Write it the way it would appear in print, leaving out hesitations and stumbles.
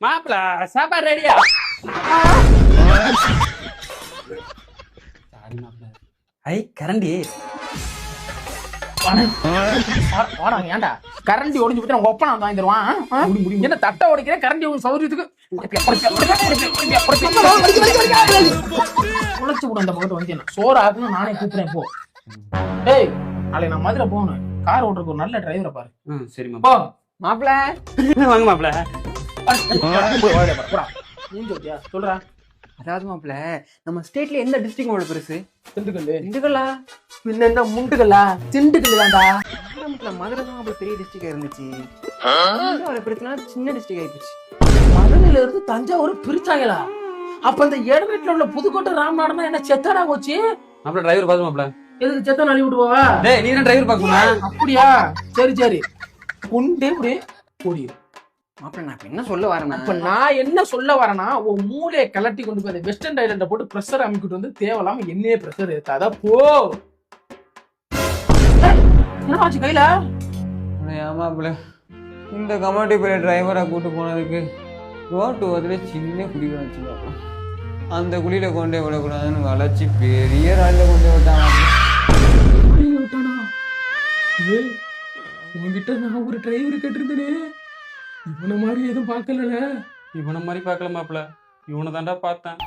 மாப்பிள சாப்பாடு ரெடியா? சாரி மாப்பிள. ஐ கரண்டி. ஏன்டா கரண்டி ஒடிஞ்சு போட்டு உங்க ஒப்பனை வாங்கி தருவான். என்ன தட்டை உடைக்கிறேன் கரண்டி உங்க சௌரியத்துக்கு உழைச்சு விடும். அந்த பக்கத்து வந்து சோறு ஆக்குன்னு நானே கூப்பிடுறேன் போ. டேய் நாளைக்கு நான் மதுரை போகணும். கார் ஓட்டுறதுக்கு ஒரு நல்ல டிரைவரை பாரு. சரி போ மாப்பிள வாங்க மாப்பிள. சொல்றா. அதாவது மாப்பிள நம்ம ஸ்டேட்ல எந்த டிஸ்ட்ரிக்ட் அவ்வளவு பெருசு? திண்டுக்கல். திண்டுக்கல்லா? பின்ன என்ன முண்டுக்கல்லா? திண்டுக்கல் தான்டா. மதுரை தான் அவ்வளவு பெரிய டிஸ்ட்ரிக்டா இருந்துச்சு. அவ்வளவு பெருசுனா சின்ன டிஸ்ட்ரிக்ட் ஆயிடுச்சு. மதுரையில இருந்து தஞ்சாவூர் பிரிச்சாங்களா? அப்ப இந்த இடத்துல உள்ள புதுக்கோட்டை ராமநாதன் என்ன செத்தாடா போச்சு? மாப்பிள டிரைவர் பாத்து மாப்பிள. எதுக்கு செத்த நழி விடுவா? டேய் நீ தான் டிரைவர் பாக்கணுமா? அப்படியா? சரி சரி குண்டே இப்படி ஓடி. மாப்பிள நான் இப்ப என்ன சொல்ல வரேன்னா, அப்ப நான் என்ன சொல்ல வரேன்னா, உன் மூளையை கலட்டி கொண்டு போய் வெஸ்டர்ன் ஐலண்ட போட்டு பிரஷர் அமைக்கிட்டு வந்து தேவையில்லாம என்னையே பிரஷர் ஏத்தாத போ. என்ன ஆச்சு கையில? மாப்பிள இந்த கமாட்டி பெரிய டிரைவரா கூட்டு போனதுக்கு ரோட்டு ஓரத்துல சின்ன குழி வச்சுக்கோ. அந்த குழியில கொண்டே விடக்கூடாதுன்னு வளைச்சி பெரிய ராலில கொண்டே விட்டான். உங்ககிட்ட நான் ஒரு டிரைவர் கேட்டிருந்தேனே, இவனை மாதிரி எதுவும் பார்க்கல. இவனை மாதிரி பார்க்கல மாப்பிள, இவனை தாண்டா பார்த்தேன்.